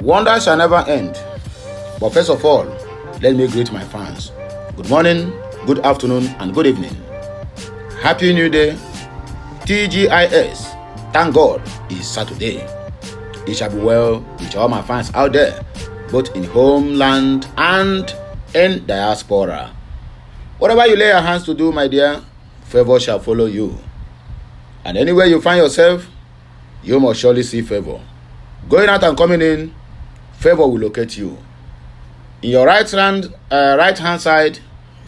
Wonder shall never end. But first of all, let me greet my fans. Good morning, good afternoon, and good evening. Happy New Day. TGIS. Thank God it's Saturday. It shall be well with all my fans out there, both in homeland and in diaspora. Whatever you lay your hands to do, my dear, favor shall follow you. And anywhere you find yourself, you must surely see favor. Going out and coming in, favor will locate you. In your right hand side,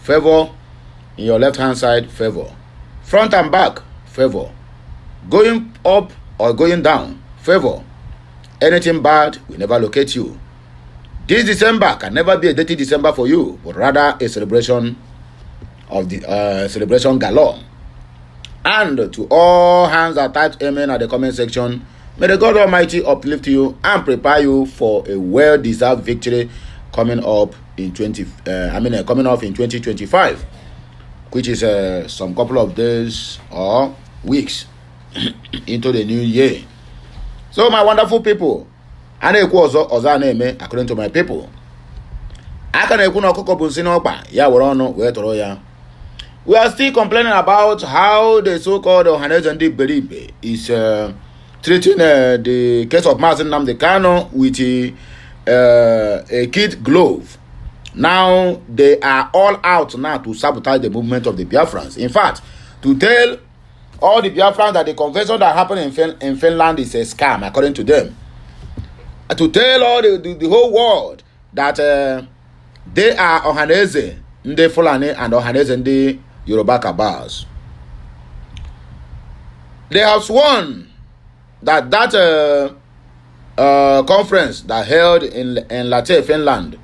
favor. In your left hand side, favor. Front and back, favor. Going up or going down, favor. Anything bad will never locate you. This December can never be a dirty December for you, but rather a celebration of the celebration galore. And to all hands that typed amen at the comment section, may the God Almighty uplift you and prepare you for a well-deserved victory coming up in 2025, which is some couple of days or weeks into the new year. So my wonderful people, according to my people, we are still complaining about how the so-called Ohanaeze Ndi-Iberibe is treating the case of Nnamdi Kanu with a kid glove. Now they are all out now to sabotage the movement of the Biafrans. In fact, to tell all the Biafrans that the convention that happened in Finland is a scam, according to them. To tell all the whole world that they are Ohanaeze Ndi Fulani and Ohanaeze Ndi Yoruba Kabas. They have sworn that conference that held in Latte, Finland,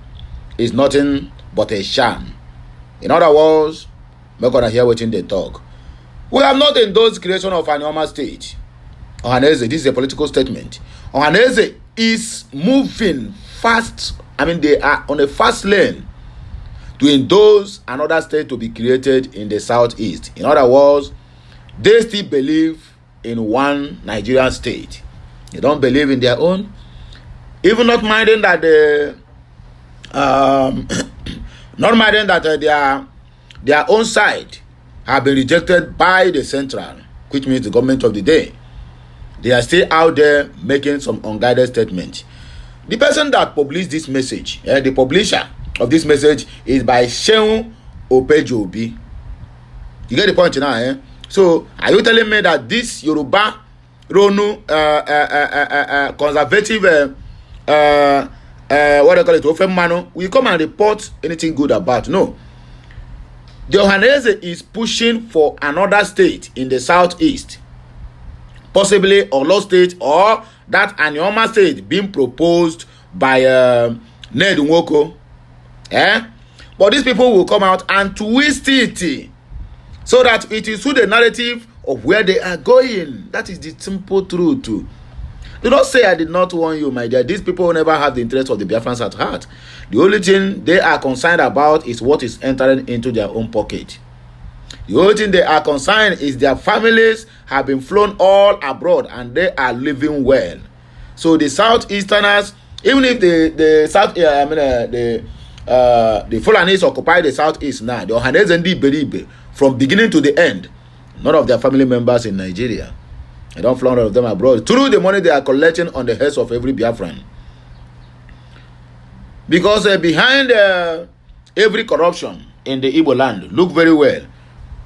is nothing but a sham. In other words, we're gonna hear what they talk. We have not endorsed creation of Anioma state. Ohanaeze, this is a political statement. Ohanaeze is moving fast. They are on a fast lane to endorse another state to be created in the southeast. In other words, they still believe in one Nigerian state. They don't believe in their own. Even not minding that their own side have been rejected by the central, which means the government of the day. They are still out there making some unguided statements. The person that published this message, the publisher of this message, is by Sheun Opejobi. You get the point now, eh? So, are you telling me that this Yoruba Ronu conservative what they call it, Ofemano, will come and report anything good about? No. The Ohanaeze is pushing for another state in the southeast, possibly Olo state or that Anioma state being proposed by Ned Nwoko. But these people will come out and twist it so that it is through the narrative of where they are going. That is the simple truth. Do not say I did not warn you, my dear. These people never have the interest of the Biafrans at heart. The only thing they are concerned about is what is entering into their own pocket. The only thing they are concerned is their families have been flown all abroad and they are living well. So the southeasterners, even if the Fulanis occupy the southeast now, the Ohanaeze Ndi-Iberibe, from beginning to the end, none of their family members in Nigeria. They don't fly all of them abroad through the money they are collecting on the heads of every Biafran. Because behind every corruption in the Igbo land, look very well,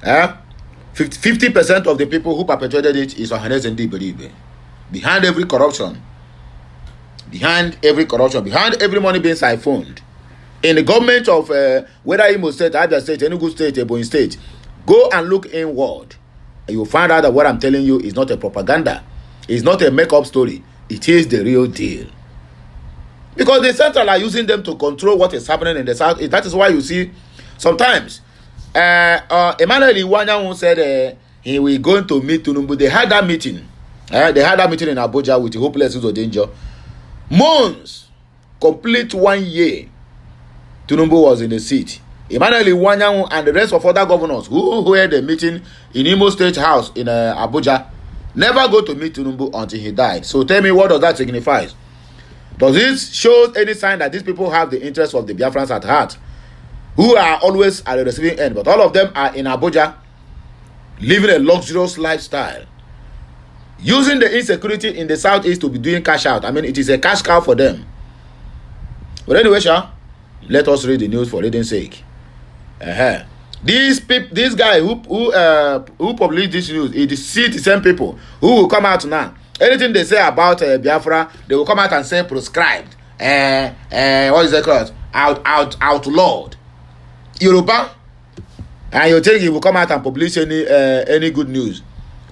50% of the people who perpetrated it is Ohanaeze Ndi-Iberibe. Behind every corruption, behind every money being siphoned, in the government of whether Imo State, Abia State, Enugu State, Ebonyi State, go and look inward. You will find out that what I'm telling you is not a propaganda. It's not a make-up story. It is the real deal. Because the central are using them to control what is happening in the south. That is why you see sometimes Emmanuel Iwanya said he will going to meet Tinubu. They had that meeting. They had that meeting in Abuja with the hopeless of danger. Months, complete 1 year, Tinubu was in the seat. Emmanuel Iwanya and the rest of other governors who had a meeting in Imo State House in Abuja never go to meet Tinubu until he died. So tell me, what does that signify? Does it show any sign that these people have the interests of the Biafrans at heart, who are always at the receiving end, but all of them are in Abuja, living a luxurious lifestyle, using the insecurity in the southeast to be doing cash out? I mean, it is a cash cow for them. But anyway, let us read the news for reading's sake. This guy who published this news, it is the same people who will come out now. Anything they say about Biafra, they will come out and say proscribed. What is it called? Outlawed. Yoruba. And you think he will come out and publish any good news.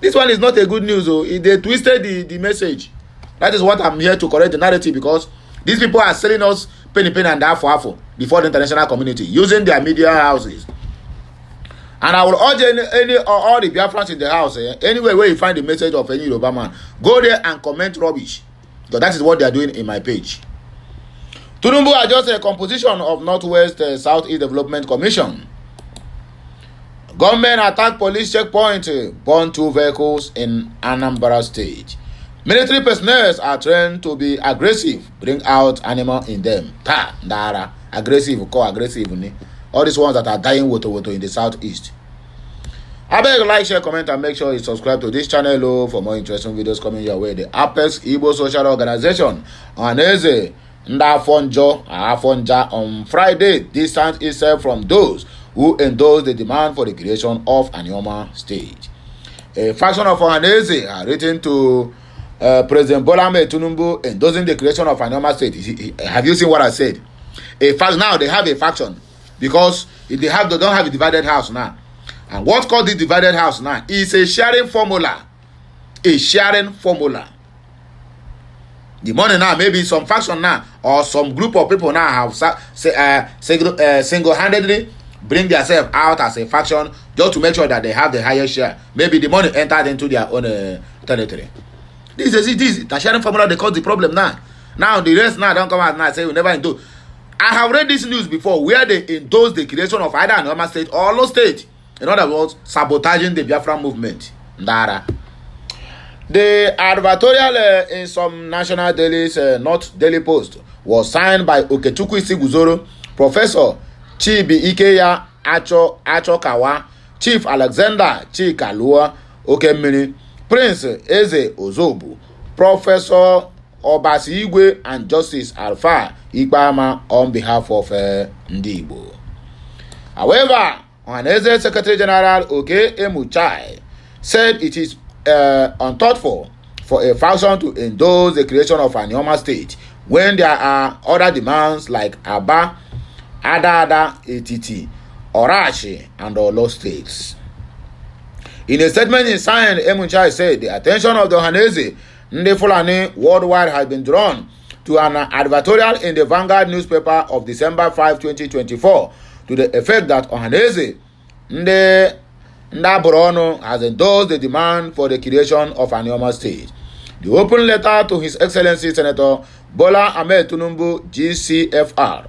This one is not a good news. They twisted the message. That is what I'm here to correct the narrative, because these people are selling us penny and half before the international community, using their media houses. And I will urge all the Biafrans in the house, anywhere where you find the message of any Yoruba man, go there and comment rubbish, because that is what they are doing in my page. Tinubu adjusts a composition of Northwest Southeast Development Commission. Government attack police checkpoint, burn 2 vehicles in Anambra State. Military personnel are trained to be aggressive, bring out animal in them. Aggressive, all these ones that are dying woto in the southeast. I beg, like, share, comment, and make sure you subscribe to this channel for more interesting videos coming your way. The Apex Igbo Social Organization, Ohanaeze, Afonja, on Friday distanced itself from those who endorsed the demand for the creation of Anioma State. A faction of Ohanaeze are written to President Bola Ahmed Tinubu endorsing the creation of Anioma State. Have you seen what I said? Now they have a faction, because if they don't have a divided house now. And what called the divided house now is a sharing formula. A sharing formula. The money now, maybe some faction now, or some group of people now have single-handedly bring themselves out as a faction just to make sure that they have the highest share. Maybe the money entered into their own territory. This is the sharing formula. They cause the problem now. Now the rest now don't come out now and say we never endorse. I have read this news before where they endorse the creation of either Anioma State or Olo State. In other words, sabotaging the Biafra movement. Ndara. The advertorial in some national dailies, not Daily Post, was signed by Okechukwu Isiguzoro, Professor Chibi Ikeya Achokawa, Chief Alexander Chikalua Okemini, Prince Eze Ozobu, Professor Obasi Igwe, and Justice Alpha Ikpama on behalf of Ndi-Igbo. However, Ohanaeze Secretary General Oke Emuchai said it is unthoughtful for a faction to endorse the creation of an Anioma State when there are other demands like Aba, Ada, Etiti, Orashi, and Olo states. In a statement he signed, Emuchai said the attention of the Ohanaeze Ndi Fulani worldwide has been drawn to an advertorial in the Vanguard newspaper of December 5, 2024, to the effect that Ohanaeze Ndi-Iberibe has endorsed the demand for the creation of an Anioma State. The open letter to His Excellency Senator Bola Ahmed Tinubu, GCFR,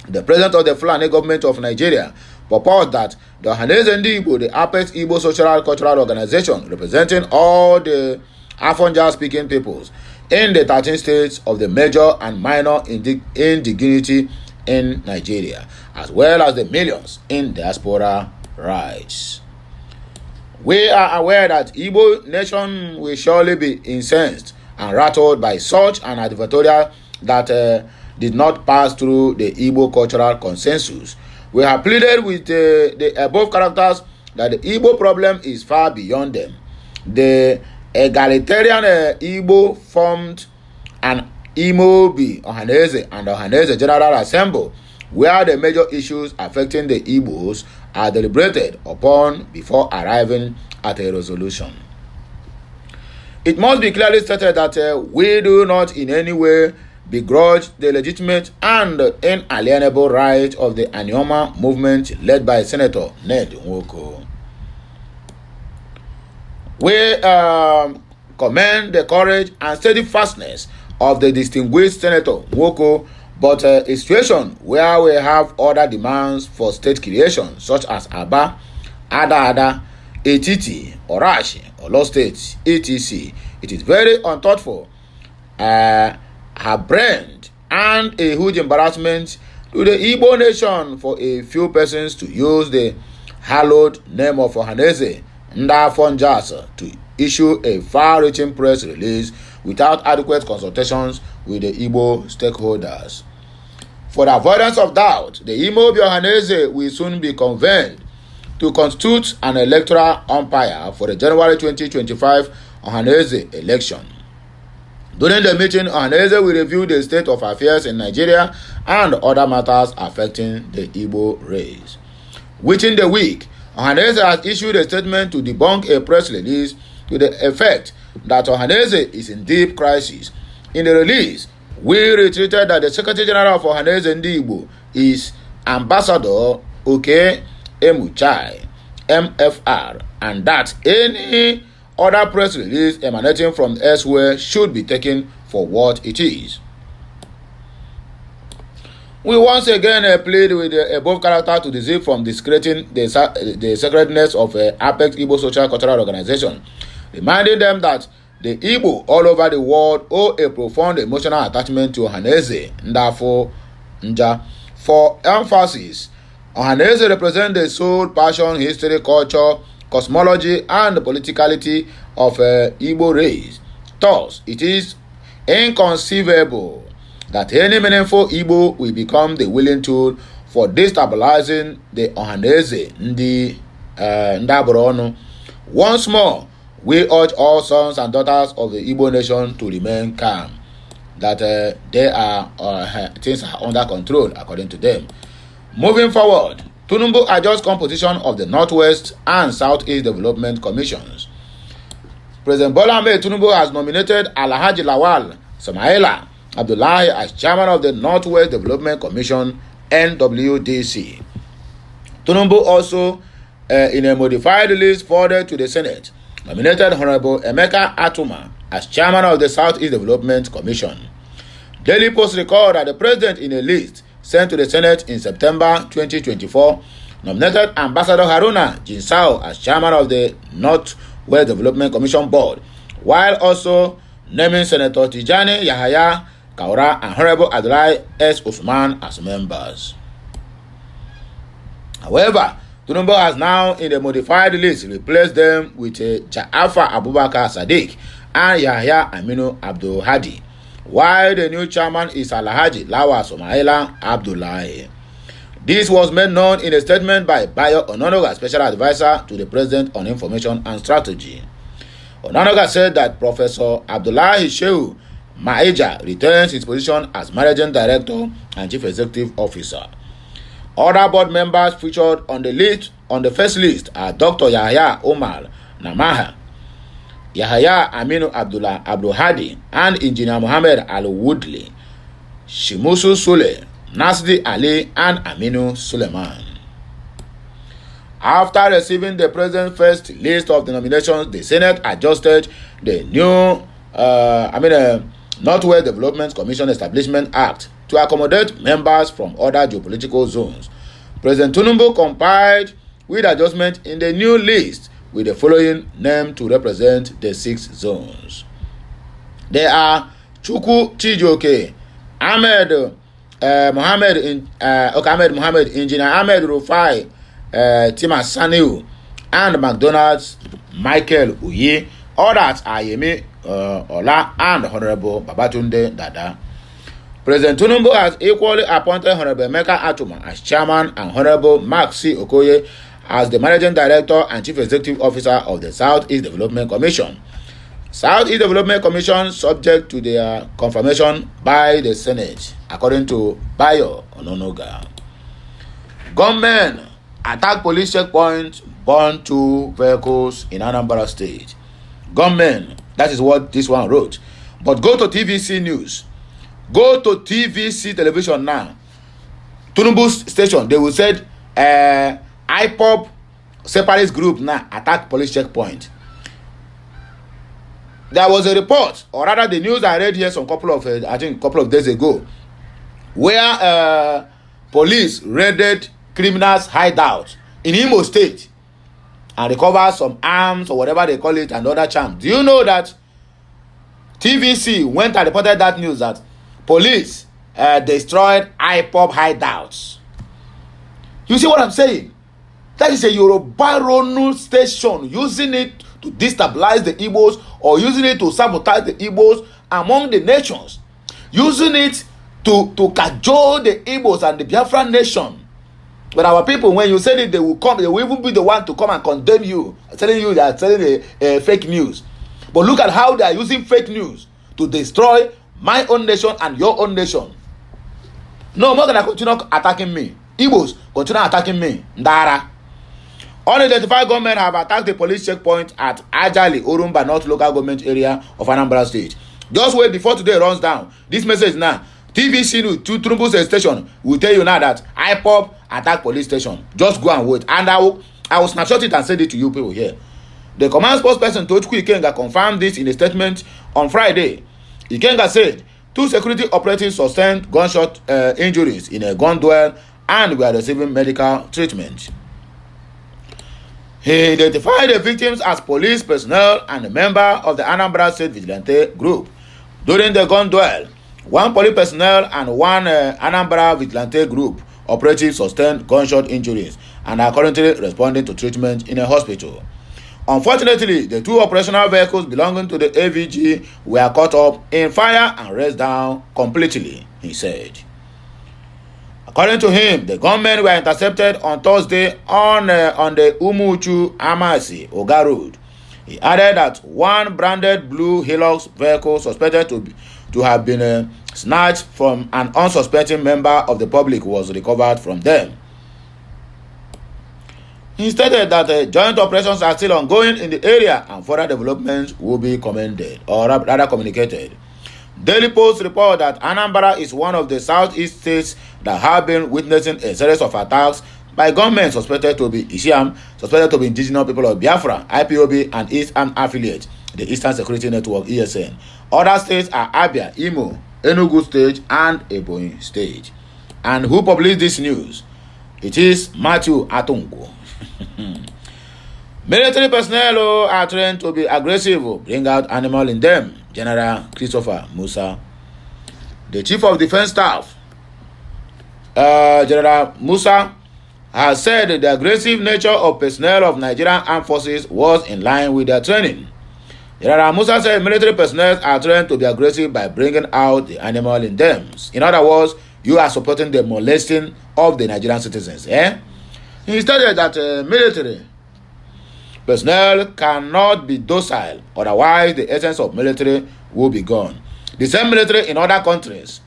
the President of the Fulani Government of Nigeria, purports that the Ohanaeze Ndi-Igbo, the Apex Igbo Social Cultural Organization, representing all the Afonja-speaking peoples in the 13 states of the major and minor indigeneity in Nigeria, as well as the millions in diaspora rights. We are aware that Igbo nation will surely be incensed and rattled by such an advertorial that did not pass through the Igbo cultural consensus. We have pleaded with the above characters that the Igbo problem is far beyond them. The egalitarian Igbo formed an Imobi, Ohanaeze, and Ohanaeze General Assembly, where the major issues affecting the Igbos are deliberated upon before arriving at a resolution. It must be clearly stated that we do not in any way begrudge the legitimate and inalienable right of the Anioma movement led by Senator Ned Nwoko. We commend the courage and steadfastness of the distinguished Senator Nwoko, but a situation where we have other demands for state creation, such as Aba, Ada, Etiti, Orashi, Olo State, etc., it is very unthoughtful her brand and a huge embarrassment to the Igbo nation for a few persons to use the hallowed name of Ohanaeze Ndi-Iberibe to issue a far-reaching press release without adequate consultations with the Igbo stakeholders. For the avoidance of doubt, the Imo Ohanaeze will soon be convened to constitute an electoral umpire for the January 2025 Ohanaeze election. During the meeting, Ohanaeze will review the state of affairs in Nigeria and other matters affecting the Igbo race. Within the week, Ohanaeze has issued a statement to debunk a press release to the effect that Ohanaeze is in deep crisis. In the release, we reiterated that the Secretary General of Ohanaeze Ndi-Igbo is Ambassador Oke Emuchai, MFR, and that any other press release emanating from elsewhere should be taken for what it is. We once again plead with the above character to desist from discrediting the sacredness of Apex Igbo Social Cultural Organization, reminding them that the Igbo all over the world owe a profound emotional attachment to Ohanaeze Ndi-Iberibe. For emphasis, Ohanaeze represents the soul, passion, history, culture, cosmology, and politicality of Igbo race. Thus, it is inconceivable that any meaningful Igbo will become the willing tool for destabilizing the Ohanaeze Ndi-Iberibe. Once more, we urge all sons and daughters of the Igbo nation to remain calm, that things are under control according to them. Moving forward, Tinubu adjusts composition of the Northwest and Southeast Development Commissions. President Bola Ahmed Tinubu has nominated Alhaji Lawal Samaila Abdullahi as chairman of the Northwest Development Commission, NWDC. Tinubu also, in a modified list forwarded to the Senate, nominated Honorable Emeka Atuma as chairman of the Southeast Development Commission. Daily Post record that the president, in a list sent to the Senate in September 2024, nominated Ambassador Haruna Jinsao as chairman of the Northwest Development Commission Board, while also naming Senator Tijani Yahaya Kaura and Honorable Adlai S. Usman as members. However, Tinubu has now, in the modified list, replaced them with Ja'afar Abubakar Sadiq and Yahya Aminu Abdul Hadi, while the new chairman is Alhaji Lawa Somaila Abdullahi. This was made known in a statement by Bayo Ononoga, Special Advisor to the President on Information and Strategy. Ononoga said that Professor Abdullahi Shehu Maeja retains his position as Managing Director and Chief Executive Officer. Other board members featured on the list, on the first list, are Dr. Yahya Omar Namaha, Yahya Aminu Abdul Hadi, and Engineer Mohammed Al Woodley, Shimusu Sule, Nasdi Ali, and Aminu Suleiman. After receiving the president's first list of the nominations, the Senate adjusted the new Northwest Development Commission Establishment Act to accommodate members from other geopolitical zones. President Tinubu complied with adjustment in the new list with the following name to represent the 6 zones. They are Chukwu Chijoke, Ahmed Mohammed, Engineer Ahmed Rufai Timasaniu, and McDonald's Michael Uyi. Others are Yemi Ola and Honorable Babatunde Dada. President Tinubu has equally appointed Honorable Emeka Atuma as chairman and Honorable Mark C. Okoye as the Managing Director and Chief Executive Officer of the Southeast Development Commission. Southeast Development Commission subject to their confirmation by the Senate, according to Bayo Ononoga. Gunmen attack police checkpoint, burn 2 vehicles in Anambra State. Gunmen, that is what this one wrote. But go to TVC News. Go to TVC television now. Tinubu's station, they will say IPOP separatist group now attack police checkpoint. There was a report, or rather the news I read here some couple of days ago, where police raided criminals' hideout in Imo State and recovered some arms or whatever they call it and other charms. Do you know that TVC went and reported that news that police destroyed IPOB hideouts. You see what I'm saying? That is a Yoruba station, using it to destabilize the Igbos or using it to sabotage the Igbos among the nations, using it to cajole the Igbos and the Biafran nation. But our people, when you say it, they will come, they will even be the one to come and condemn you, telling you they are telling fake news. But look at how they are using fake news to destroy my own nation and your own nation. No, more gonna continue attacking me. Igbos continue attacking me. Ndara. Unidentified gunmen have attacked the police checkpoint at Ajali, Orumba North local government area of Anambra State. Just wait before today runs down. This message now. TVC News, Tinubu station will tell you now that IPOB attack police station. Just go and wait. And I will snapshot it and send it to you people here. The command spokesperson Tochukwu Ikenga confirmed this in a statement on Friday. Ikenga said 2 security operatives sustained gunshot injuries in a gun duel and were receiving medical treatment. He identified the victims as police personnel and a member of the Anambra State Vigilante group. During the gun duel, 1 police personnel and 1 Anambra Vigilante group operatives sustained gunshot injuries and are currently responding to treatment in a hospital. Unfortunately, the 2 operational vehicles belonging to the AVG were caught up in fire and raced down completely, he said. According to him, the gunmen were intercepted on Thursday on the Umuchu Amasi Oga Road. He added that 1 branded blue Hilux vehicle suspected to have been snatched from an unsuspecting member of the public was recovered from them. He stated that joint operations are still ongoing in the area and further developments will be commended, or rather communicated. Daily Post report that Anambra is one of the southeast states that have been witnessing a series of attacks by gunmen suspected to be Isiam, suspected to be indigenous people of Biafra, IPOB, and Eastern affiliate, the Eastern Security Network, ESN. Other states are Abia, Imo, Enugu State, and Ebonyi State. And who published this news? It is Matthew Atungo. Military personnel are trained to be aggressive, bring out animal in them. General Christopher Musa. The Chief of Defense Staff, General Musa, has said the aggressive nature of personnel of Nigerian Armed Forces was in line with their training. General Musa said military personnel are trained to be aggressive by bringing out the animal in them. In other words, you are supporting the molesting of the Nigerian citizens. He stated that military personnel cannot be docile, otherwise the essence of military will be gone. The same military in other countries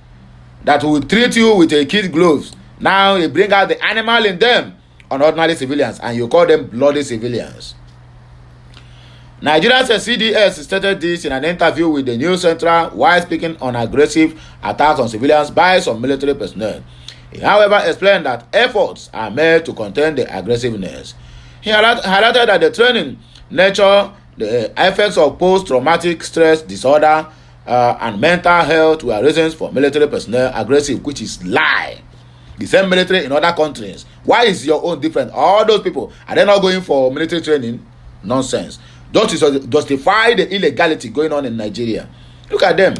that will treat you with a kid gloves, now they bring out the animal in them on ordinary civilians and you call them bloody civilians. Nigeria's CDS stated this in an interview with the News Central while speaking on aggressive attacks on civilians by some military personnel. He, however, explained that efforts are made to contain the aggressiveness. He highlighted that the training, nature, the effects of post-traumatic stress disorder, and mental health were reasons for military personnel aggressive, which is lie. The same military in other countries. Why is your own different? All those people, are they not going for military training? Nonsense. Just to justify the illegality going on in Nigeria. Look at them.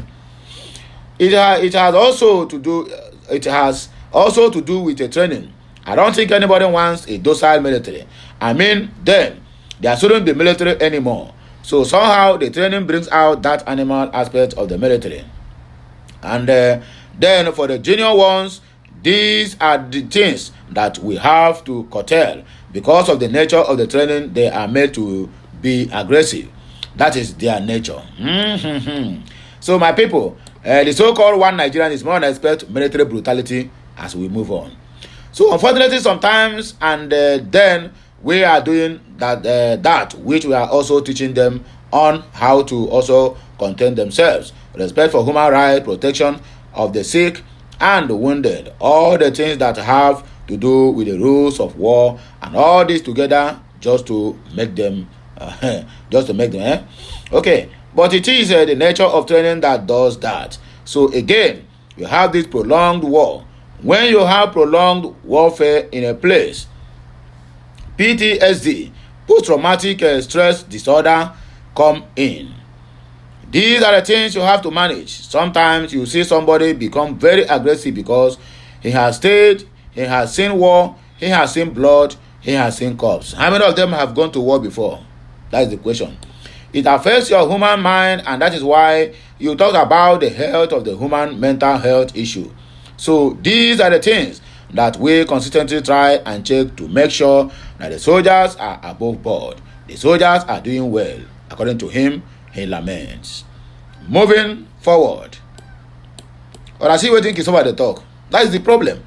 It has also to do with the training. I don't think anybody wants a docile military. I mean, then there shouldn't be military anymore. So somehow the training brings out that animal aspect of the military. And then for the junior ones, these are the things that we have to curtail. Because of the nature of the training, they are made to be aggressive. That is their nature. So my people, the so-called one Nigerian is more than expect military brutality as we move on. So unfortunately sometimes, and then we are doing that which we are also teaching them on how to also contain themselves. Respect for human rights, protection of the sick and the wounded. All the things that have to do with the rules of war and all this together just to make them, Okay, but it is the nature of training that does that. So again, you have this prolonged war. When you have prolonged warfare in a place, PTSD, post-traumatic stress disorder, come in. These are the things you have to manage. Sometimes you see somebody become very aggressive because he has stayed, he has seen war, he has seen blood, he has seen corpse. How many of them have gone to war before? That is the question. It affects your human mind, and that is why you talk about the health of the human mental health issue. So these are the things that we consistently try and check to make sure that the soldiers are above board. The soldiers are doing well. According to him, he laments. Moving forward. But I see what think is over the talk. That is the problem.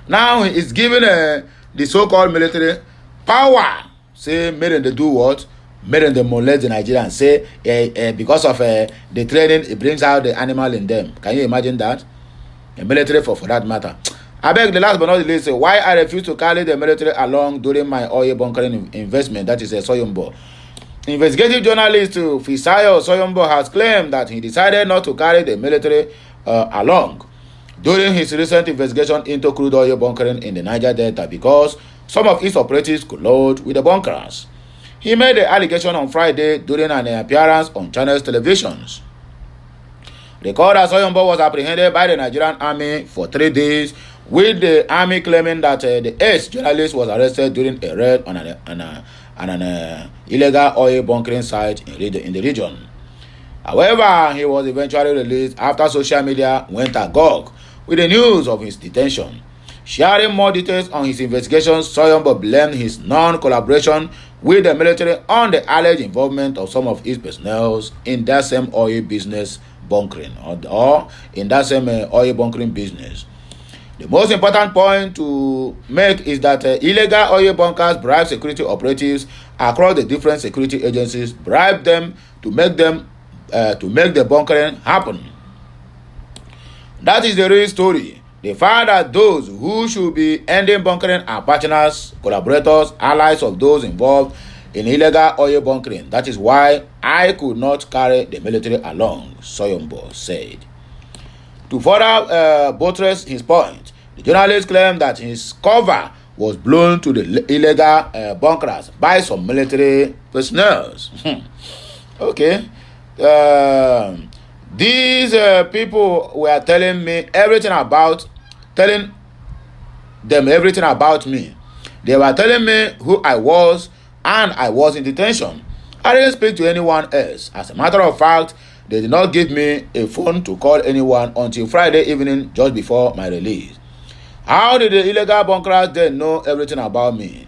Now he is giving the so-called military power. Say, made them do what? Made them molest the Nigerians. Say, because of the training, it brings out the animal in them. Can you imagine that? The military for that matter. I beg the last but not the least, why I refuse to carry the military along during my oil bunkering investment, that is a Soyombo. Investigative journalist Fisayo Soyombo has claimed that he decided not to carry the military along during his recent investigation into crude oil bunkering in the Niger Delta because some of his operatives colluded with the bunkerers. He made the allegation on Friday during an appearance on Channels televisions. Recall that Soyombo was apprehended by the Nigerian army for 3 days, with the army claiming that the ex-journalist was arrested during a raid on an illegal oil bunkering site in the region. However, he was eventually released after social media went agog with the news of his detention. Sharing more details on his investigations, Soyombo blamed his non-collaboration with the military on the alleged involvement of some of his personnel in that same oil business bunkering or in that same oil bunkering business. The most important point to make is that illegal oil bunkers bribe security operatives across the different security agencies, bribe them to make the bunkering happen. That is the real story. The fact that those who should be ending bunkering are partners, collaborators, allies of those involved in illegal oil bunkering. That is why I could not carry the military along, Soyombo said. To further buttress his point, the journalist claimed that his cover was blown to the illegal bunkerers by some military personnel. Okay. These people were telling them everything about me. They were telling me who I was, and I was in detention. I didn't speak to anyone else. As a matter of fact, they did not give me a phone to call anyone until Friday evening just before my release. How did the illegal bunkerers then know everything about me?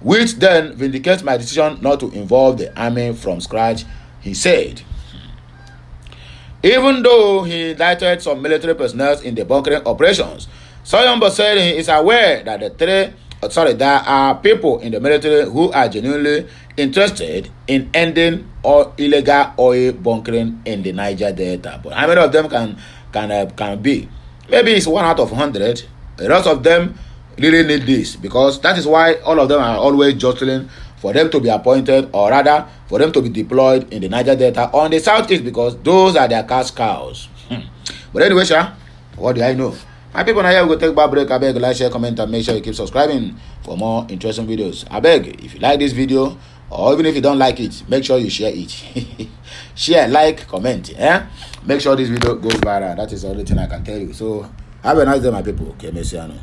Which then vindicates my decision not to involve the army from scratch, he said. Even though he indicted some military personnel in the bunkering operations, Soyombo said he is aware that there are people in the military who are genuinely interested in ending illegal oil bunkering in the Niger Delta. But how many of them can be? Maybe it's 1 out of 100. The rest of them really need this, because that is why all of them are always jostling for them to be appointed, or rather for them to be deployed in the Niger Delta on the southeast, because those are their cash cows. But anyway, what do I know? My people, now here we go take back break. I beg, like, share, comment, and make sure you keep subscribing for more interesting videos. I beg, if you like this video, or even if you don't like it, make sure you share it. Share, like, comment. Make sure this video goes viral. That is the only thing I can tell you. So have a nice day, my people. Okay, Messiano.